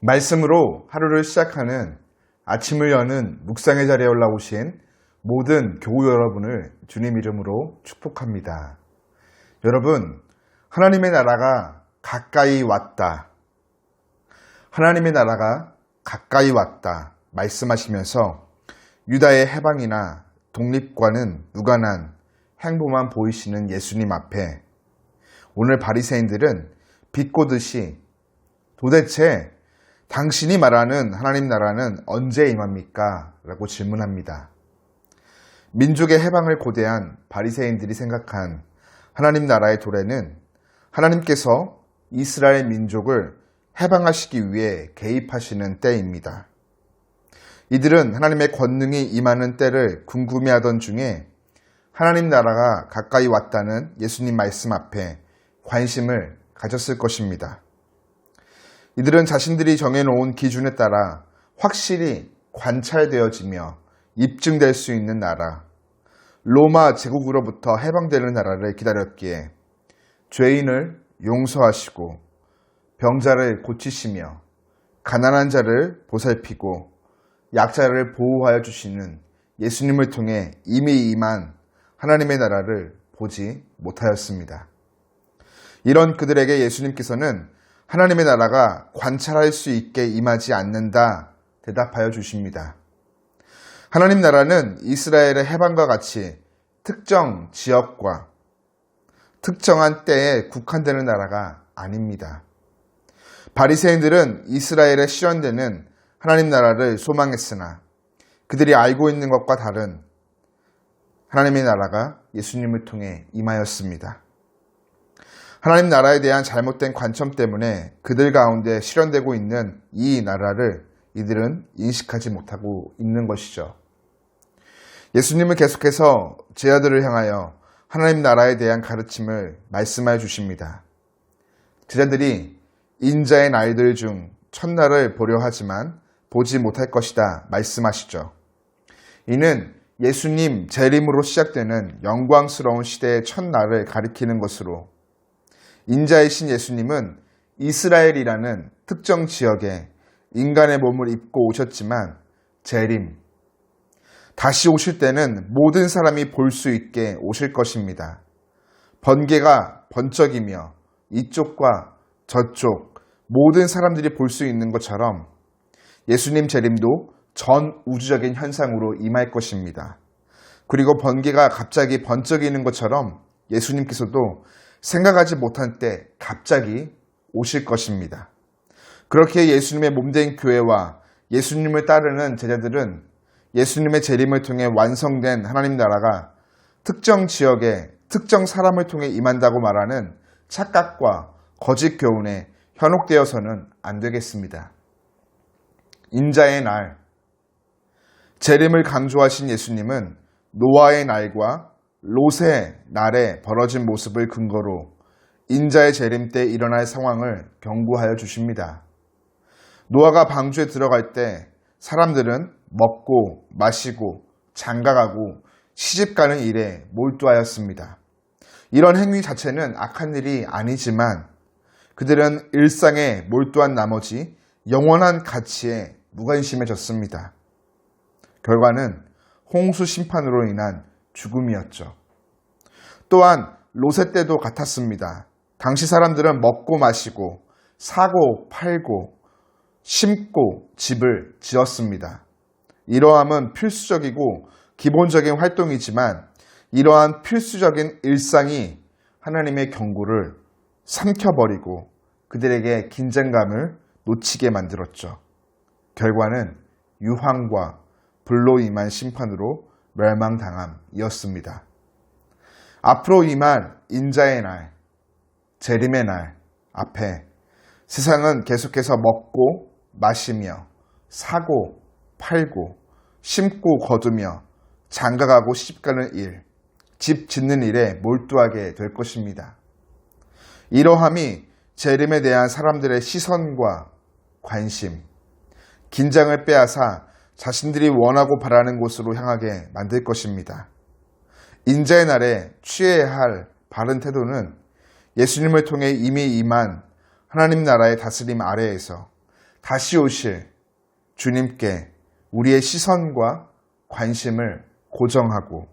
말씀으로 하루를 시작하는 아침을 여는 묵상의 자리에 올라오신 모든 교우 여러분을 주님 이름으로 축복합니다. 여러분, 하나님의 나라가 가까이 왔다. 하나님의 나라가 가까이 왔다 말씀하시면서 유다의 해방이나 독립과는 무관한 행보만 보이시는 예수님 앞에 오늘 바리새인들은 비꼬듯이 도대체 당신이 말하는 하나님 나라는 언제 임합니까? 라고 질문합니다. 민족의 해방을 고대한 바리새인들이 생각한 하나님 나라의 도래는 하나님께서 이스라엘 민족을 해방하시기 위해 개입하시는 때입니다. 이들은 하나님의 권능이 임하는 때를 궁금해하던 중에 하나님 나라가 가까이 왔다는 예수님 말씀 앞에 관심을 가졌을 것입니다. 이들은 자신들이 정해놓은 기준에 따라 확실히 관찰되어지며 입증될 수 있는 나라, 로마 제국으로부터 해방되는 나라를 기다렸기에 죄인을 용서하시고 병자를 고치시며 가난한 자를 보살피고 약자를 보호하여 주시는 예수님을 통해 이미 임한 하나님의 나라를 보지 못하였습니다. 이런 그들에게 예수님께서는 하나님의 나라가 관찰할 수 있게 임하지 않는다 대답하여 주십니다. 하나님 나라는 이스라엘의 해방과 같이 특정 지역과 특정한 때에 국한되는 나라가 아닙니다. 바리새인들은 이스라엘에 실현되는 하나님 나라를 소망했으나 그들이 알고 있는 것과 다른 하나님의 나라가 예수님을 통해 임하였습니다. 하나님 나라에 대한 잘못된 관점 때문에 그들 가운데 실현되고 있는 이 나라를 이들은 인식하지 못하고 있는 것이죠. 예수님은 계속해서 제자들을 향하여 하나님 나라에 대한 가르침을 말씀하여 주십니다. 제자들이 인자의 날들 중 첫날을 보려 하지만 보지 못할 것이다 말씀하시죠. 이는 예수님 재림으로 시작되는 영광스러운 시대의 첫날을 가리키는 것으로 인자이신 예수님은 이스라엘이라는 특정 지역에 인간의 몸을 입고 오셨지만 재림, 다시 오실 때는 모든 사람이 볼 수 있게 오실 것입니다. 번개가 번쩍이며 이쪽과 저쪽 모든 사람들이 볼 수 있는 것처럼 예수님 재림도 전 우주적인 현상으로 임할 것입니다. 그리고 번개가 갑자기 번쩍이는 것처럼 예수님께서도 생각하지 못한 때 갑자기 오실 것입니다. 그렇게 예수님의 몸된 교회와 예수님을 따르는 제자들은 예수님의 재림을 통해 완성된 하나님 나라가 특정 지역에 특정 사람을 통해 임한다고 말하는 착각과 거짓 교훈에 현혹되어서는 안 되겠습니다. 인자의 날, 재림을 강조하신 예수님은 노아의 날과 롯의 날에 벌어진 모습을 근거로 인자의 재림 때 일어날 상황을 경고하여 주십니다. 노아가 방주에 들어갈 때 사람들은 먹고 마시고 장가가고 시집가는 일에 몰두하였습니다. 이런 행위 자체는 악한 일이 아니지만 그들은 일상에 몰두한 나머지 영원한 가치에 무관심해졌습니다. 결과는 홍수 심판으로 인한 죽음이었죠. 또한 롯의 때도 같았습니다. 당시 사람들은 먹고 마시고 사고 팔고 심고 집을 지었습니다. 이러함은 필수적이고 기본적인 활동이지만 이러한 필수적인 일상이 하나님의 경고를 삼켜버리고 그들에게 긴장감을 놓치게 만들었죠. 결과는 유황과 불로 임한 심판으로 멸망당함이었습니다. 앞으로 임할 인자의 날, 재림의 날 앞에 세상은 계속해서 먹고 마시며 사고 팔고 심고 거두며 장가가고 시집가는 일, 집 짓는 일에 몰두하게 될 것입니다. 이러함이 재림에 대한 사람들의 시선과 관심, 긴장을 빼앗아 자신들이 원하고 바라는 곳으로 향하게 만들 것입니다. 인자의 날에 취해야 할 바른 태도는 예수님을 통해 이미 임한 하나님 나라의 다스림 아래에서 다시 오실 주님께 우리의 시선과 관심을 고정하고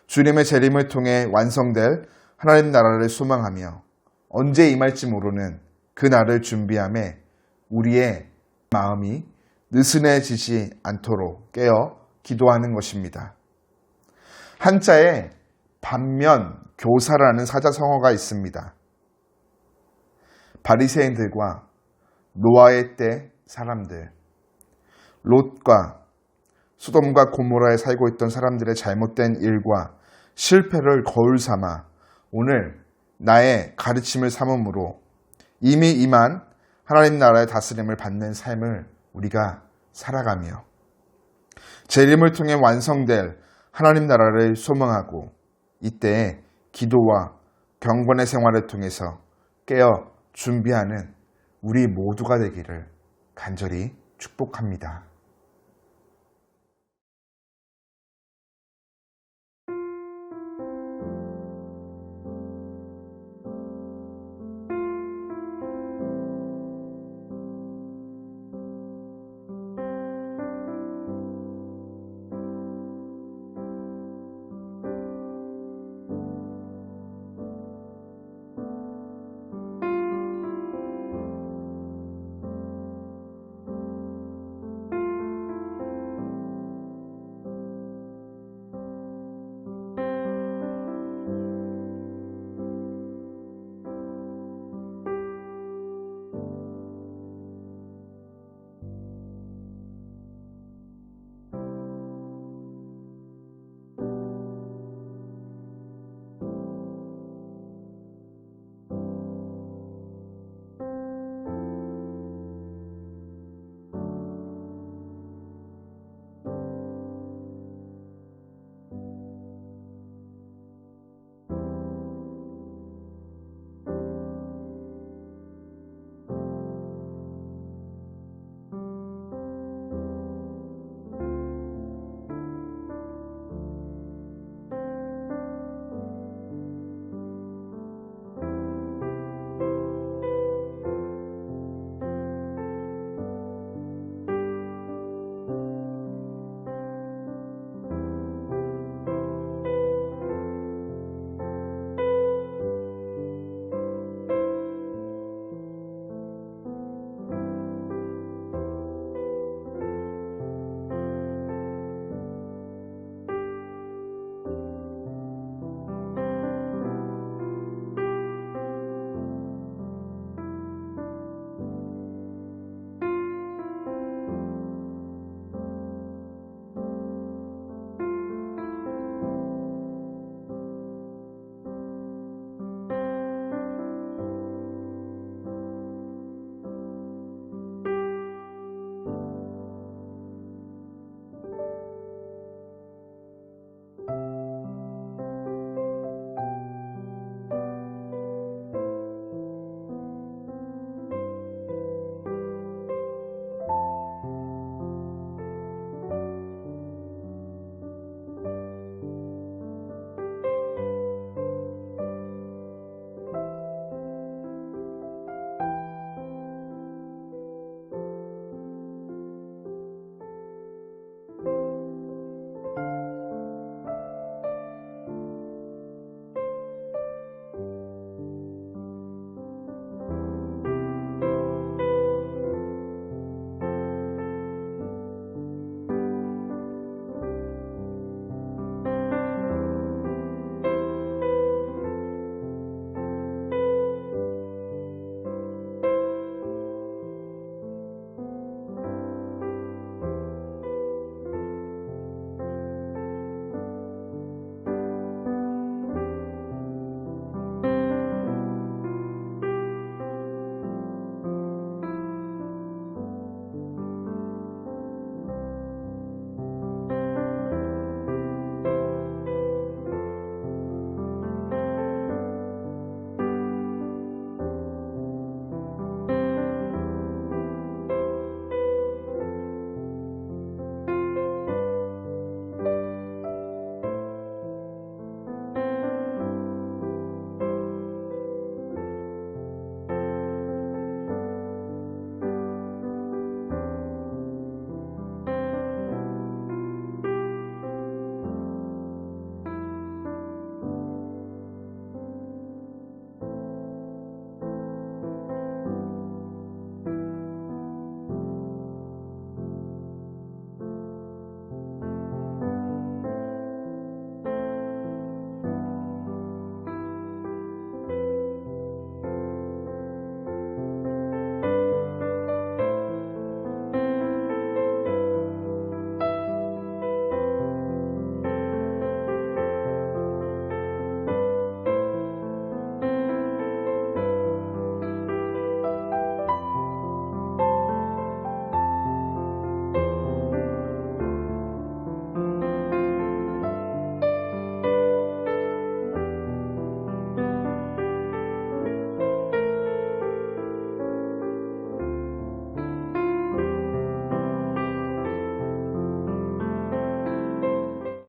주님의 재림을 통해 완성될 하나님 나라를 소망하며 언제 임할지 모르는 그 날을 준비함에 우리의 마음이 느슨해지지 않도록 깨어 기도하는 것입니다. 한자에 반면 교사라는 사자성어가 있습니다. 바리새인들과 노아의 때 사람들, 롯과 소돔과 고모라에 살고 있던 사람들의 잘못된 일과 실패를 거울 삼아 오늘 나의 가르침을 삼음으로 이미 임한 하나님 나라의 다스림을 받는 삶을 우리가 살아가며 재림을 통해 완성될 하나님 나라를 소망하고 이때에 기도와 경건의 생활을 통해서 깨어 준비하는 우리 모두가 되기를 간절히 축복합니다.